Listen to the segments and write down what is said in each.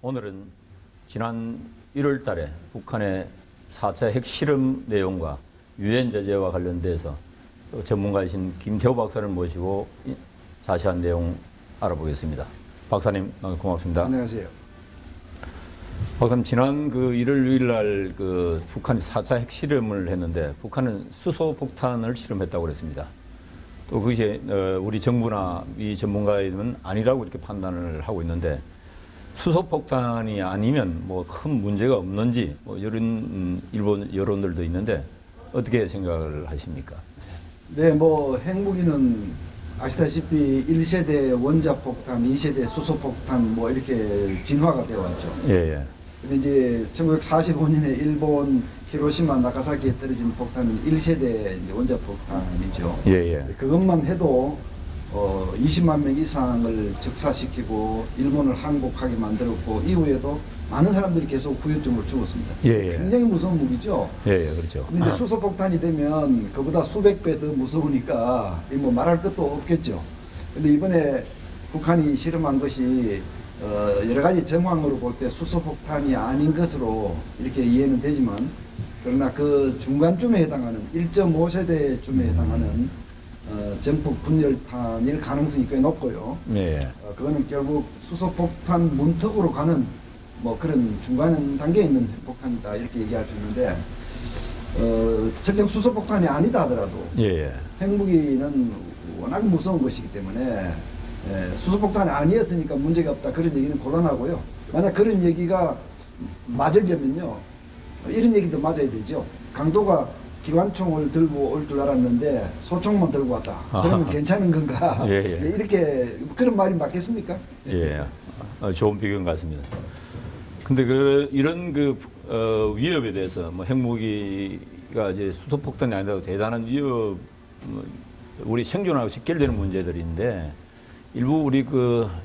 오늘은 지난 1월 달에 북한의 4차 핵실험 내용과 유엔 제재와 관련돼서 전문가이신 김태호 박사를 모시고 자세한 내용 알아보겠습니다. 박사님, 고맙습니다. 안녕하세요. 박사님, 지난 1월 6일 날 북한이 4차 핵실험을 했는데 북한은 수소폭탄을 실험했다고 그랬습니다. 또 그것이 우리 정부나 이 전문가들은 아니라고 이렇게 판단을 하고 있는데 수소폭탄이 아니면 뭐 큰 문제가 없는지 이런 일본 여론들도 있는데 어떻게 생각을 하십니까? 네, 핵무기는 아시다시피 1세대 원자폭탄, 2세대 수소폭탄 이렇게 진화가 되어 왔죠. 예. 근데 이제 1945년에 일본 히로시마 나가사키에 떨어진 폭탄은 1세대 원자폭탄이죠. 예. 그것만 해도 20만 명 이상을 적사시키고 일본을 항복하게 만들었고 이후에도 많은 사람들이 계속 후유증으로 죽었습니다. 예. 굉장히 무서운 무기죠. 예, 그렇죠. 근데 이제 수소폭탄이 되면 그보다 수백 배 더 무서우니까 말할 것도 없겠죠. 근데 이번에 북한이 실험한 것이 여러 가지 정황으로 볼 때 수소폭탄이 아닌 것으로 이렇게 이해는 되지만 그러나 그 중간쯤에 해당하는 1.5세대쯤에 해당하는 전폭 분열탄일 가능성이 꽤 높고요. 예. 그거는 결국 수소폭탄 문턱으로 가는 그런 중간 단계에 있는 폭탄이다 이렇게 얘기할 수 있는데 설령 수소폭탄이 아니다 하더라도 예. 핵무기는 워낙 무서운 것이기 때문에 수소폭탄이 아니었으니까 문제가 없다 그런 얘기는 곤란하고요. 만약 그런 얘기가 맞으려면요 이런 얘기도 맞아야 되죠. 강도가 기관총을 들고 올 줄 알았는데 소총만 들고 왔다. 그러면 괜찮은 건가? 예. 이렇게 그런 말이 맞겠습니까? 예. 좋은 비교인 것 같습니다. 근데 이런 위협에 대해서 핵무기가 이제 수소폭탄이 아니라도 대단한 위협, 우리 생존하고 직결되는 문제들인데 일부 우리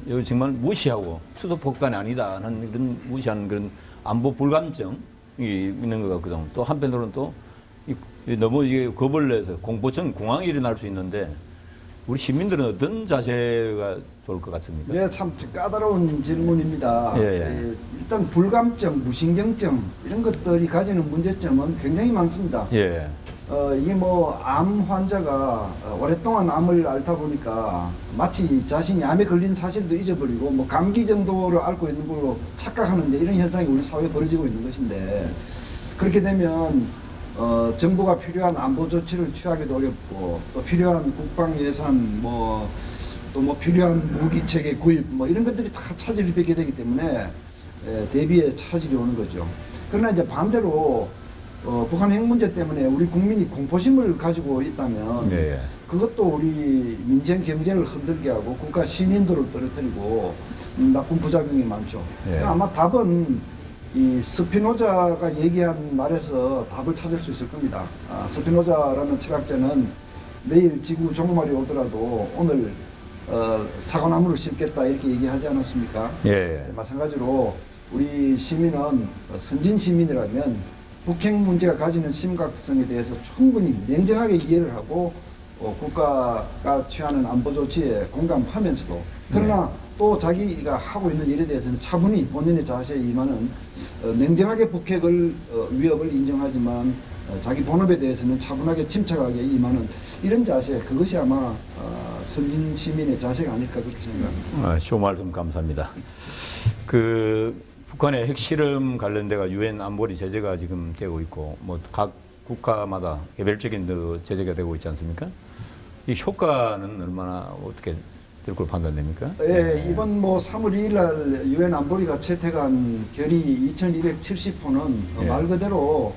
여기 정말 무시하고 수소폭탄이 아니다 하는 이런 무시하는 그런 안보 불감증이 있는 것 같거든. 또 한편으로는 또 너무 이게 겁을 내서 공포증, 공황이 일어날 수 있는데 우리 시민들은 어떤 자세가 좋을 것 같습니까? 네, 참 까다로운 질문입니다. 예. 일단 불감증, 무신경증 이런 것들이 가지는 문제점은 굉장히 많습니다. 예. 이게 암 환자가 오랫동안 암을 앓다 보니까 마치 자신이 암에 걸린 사실도 잊어버리고 감기 정도로 앓고 있는 걸로 착각하는데 이런 현상이 우리 사회에 벌어지고 있는 것인데 그렇게 되면 정부가 필요한 안보 조치를 취하기도 어렵고 또 필요한 국방 예산 또 필요한 무기 체계 구입 이런 것들이 다 차질이 빚게 되기 때문에 대비에 차질이 오는 거죠. 그러나 이제 반대로 북한 핵 문제 때문에 우리 국민이 공포심을 가지고 있다면 예. 그것도 우리 민생 경제를 흔들게 하고 국가 신인도를 떨어뜨리고 나쁜 부작용이 많죠. 예. 아마 답은 이 스피노자가 얘기한 말에서 답을 찾을 수 있을 겁니다. 스피노자라는 철학자는 내일 지구 종말이 오더라도 오늘 사과나무를 심겠다 이렇게 얘기하지 않았습니까? 예. 마찬가지로 우리 시민은 선진 시민이라면 북핵 문제가 가지는 심각성에 대해서 충분히 냉정하게 이해를 하고 국가가 취하는 안보 조치에 공감하면서도 그러나 또 자기가 하고 있는 일에 대해서는 차분히 본인의 자세에 임하는 냉정하게 북핵을 위협을 인정하지만 자기 본업에 대해서는 차분하게 침착하게 임하는 이런 자세, 그것이 아마 선진 시민의 자세가 아닐까 그렇게 생각합니다. 좋은 말씀 감사합니다. 북한의 핵실험 관련돼가 유엔 안보리 제재가 지금 되고 있고 각 국가마다 개별적인 제재가 되고 있지 않습니까? 이 효과는 얼마나 어떻게 될 걸 판단됩니까? 예, 이번 3월 2일 날 유엔 안보리가 채택한 결의 2270호는 예. 말 그대로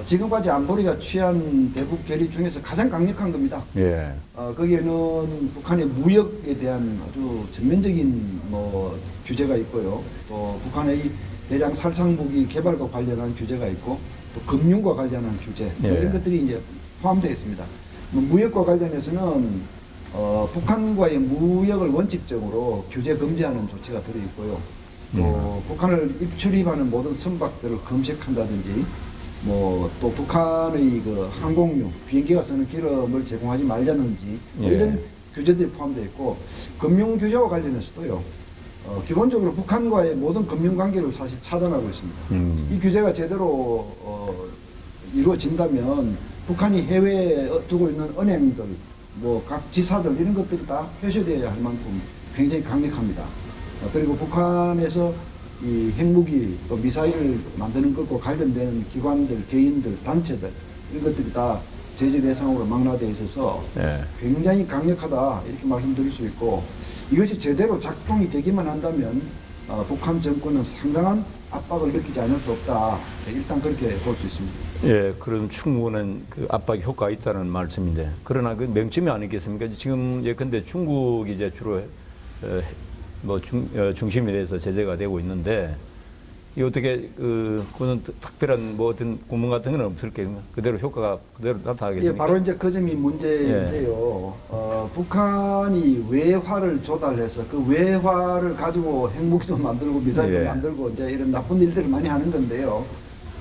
지금까지 안보리가 취한 대북 결의 중에서 가장 강력한 겁니다. 예. 거기에는 북한의 무역에 대한 아주 전면적인 규제가 있고요. 또 북한의 대량 살상무기 개발과 관련한 규제가 있고 또 금융과 관련한 규제 예. 이런 것들이 이제 포함되어 있습니다. 무역과 관련해서는 북한과의 무역을 원칙적으로 규제 금지하는 조치가 들어 있고요. 또 북한을 입출입하는 모든 선박들을 검색한다든지 또 북한의 항공유, 비행기가 쓰는 기름을 제공하지 말자든지 예. 이런 규제들이 포함되어 있고 금융 규제와 관련해서도요. 기본적으로 북한과의 모든 금융 관계를 사실 차단하고 있습니다. 이 규제가 제대로 이루어진다면 북한이 해외에 두고 있는 은행들, 뭐 각 지사들 이런 것들이 다 폐쇄되어야 할 만큼 굉장히 강력합니다. 그리고 북한에서 이 핵무기 또 미사일을 만드는 것과 관련된 기관들, 개인들, 단체들 이런 것들이 다 제재 대상으로 망라되어 있어서 네. 굉장히 강력하다 이렇게 말씀드릴 수 있고, 이것이 제대로 작동이 되기만 한다면 북한 정권은 상당한 압박을 느끼지 않을 수 없다. 일단 그렇게 볼 수 있습니다. 예, 그런 충분한 그 압박 효과가 있다는 말씀인데, 그러나 그 명점이 아니겠습니까? 지금 예컨대 중국이 이제 주로 중심이 돼서 제재가 되고 있는데, 이 어떻게 그거는 특별한 뭐 어떤 구멍 같은 건 없을까요? 그대로 효과가 그대로 나타나겠습니까? 예, 바로 이제 그 점이 문제인데요. 북한이 외화를 조달해서 그 외화를 가지고 핵무기도 만들고 미사일도 예. 만들고 이제 이런 나쁜 일들을 많이 하는 건데요.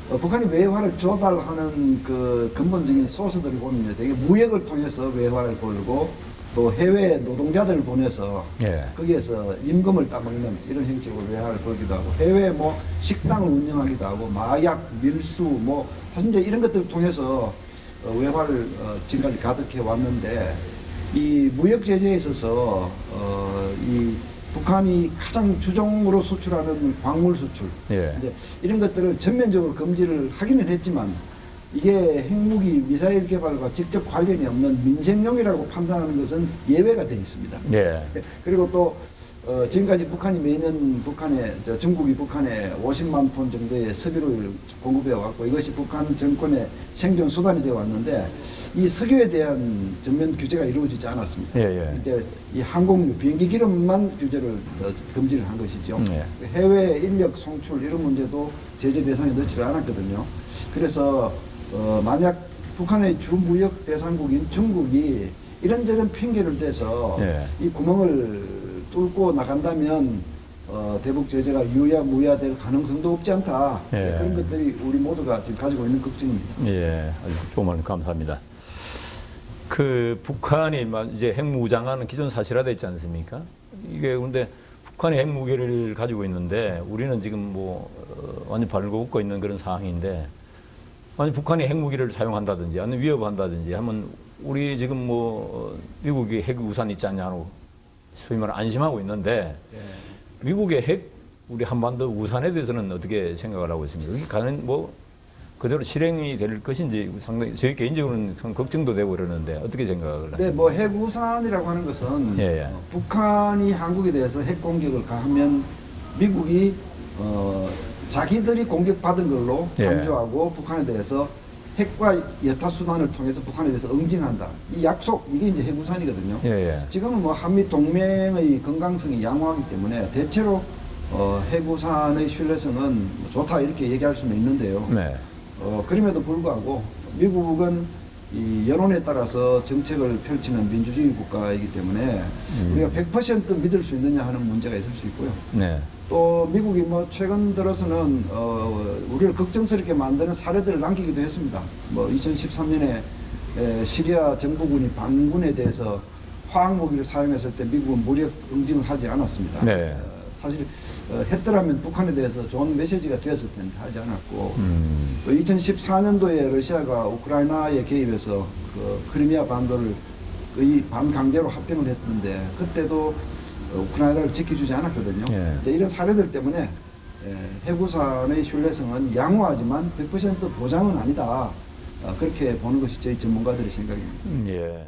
북한이 외화를 조달하는 그 근본적인 소스들을 보면 이제 되게 무역을 통해서 외화를 벌고 또 해외 노동자들을 보내서 예. 거기에서 임금을 따먹는 이런 형식으로 외화를 벌기도 하고, 해외 뭐 식당을 운영하기도 하고, 마약, 밀수 뭐 사실 이제 이런 것들을 통해서 외화를 지금까지 가득해 왔는데, 이 무역 제재에 있어서 이 북한이 가장 주종으로 수출하는 광물 수출, 예. 이제 이런 것들을 전면적으로 금지를 하기는 했지만, 이게 핵무기 미사일 개발과 직접 관련이 없는 민생용이라고 판단하는 것은 예외가 되어 있습니다. 예. 그리고 또 지금까지 북한이 매년 중국이 북한에 50만 톤 정도의 석유를 공급해 왔고, 이것이 북한 정권의 생존 수단이 되어 왔는데, 이 석유에 대한 전면 규제가 이루어지지 않았습니다. 예, 예. 이제 이 항공유, 비행기 기름만 규제를 금지를 한 것이죠. 예. 해외 인력 송출 이런 문제도 제재 대상에 넣지를 않았거든요. 그래서 만약 북한의 주 무역 대상국인 중국이 이런저런 핑계를 대서 예. 이 구멍을 뚫고 나간다면 대북 제재가 유야무야될 가능성도 없지 않다. 예. 그런 것들이 우리 모두가 지금 가지고 있는 걱정입니다. 예, 아주 좋은 말씀 감사합니다. 그 북한이 이제 핵무장하는 기존 사실화돼 있지 않습니까? 이게 근데 북한이 핵무기를 가지고 있는데 우리는 지금 뭐 완전 발굽고 있는 그런 상황인데, 아니 북한이 핵무기를 사용한다든지 아니면 위협한다든지 하면 우리 지금 뭐 미국이 핵 우산 있지 않냐고 소위 말해 안심하고 있는데, 미국의 핵 우리 한반도 우산에 대해서는 어떻게 생각을 하고 있습니까? 여기 가는 뭐 그대로 실행이 될 것인지 상당히 제 개인적으로는 좀 걱정도 되고 그러는데 어떻게 생각을 하세요? 네, 뭐 핵우산이라고 하는 것은 예, 예. 북한이 한국에 대해서 핵 공격을 가하면 미국이 자기들이 공격받은 걸로 예. 간주하고 북한에 대해서 핵과 여타 수단을 통해서 북한에 대해서 응징한다. 이 약속, 이게 이제 핵우산이거든요. 예, 예. 지금은 뭐 한미 동맹의 건강성이 양호하기 때문에 대체로 핵우산의 신뢰성은 뭐 좋다 이렇게 얘기할 수는 있는데요. 네. 그럼에도 불구하고 미국은 이 여론에 따라서 정책을 펼치는 민주주의 국가이기 때문에 우리가 100% 믿을 수 있느냐 하는 문제가 있을 수 있고요. 네. 또 미국이 뭐 최근 들어서는 우리를 걱정스럽게 만드는 사례들을 남기기도 했습니다. 뭐 2013년에 시리아 정부군이 반군에 대해서 화학 무기를 사용했을 때 미국은 무력 응징을 하지 않았습니다. 네. 사실 했더라면 북한에 대해서 좋은 메시지가 되었을 텐데 하지 않았고, 또 2014년도에 러시아가 우크라이나에 개입해서 그 크리미아 반도를 거의 반강제로 합병을 했는데 그때도 우크라이나를 지켜주지 않았거든요. 예. 이제 이런 사례들 때문에 핵우산의 신뢰성은 양호하지만 100% 보장은 아니다. 그렇게 보는 것이 저희 전문가들의 생각입니다. 예.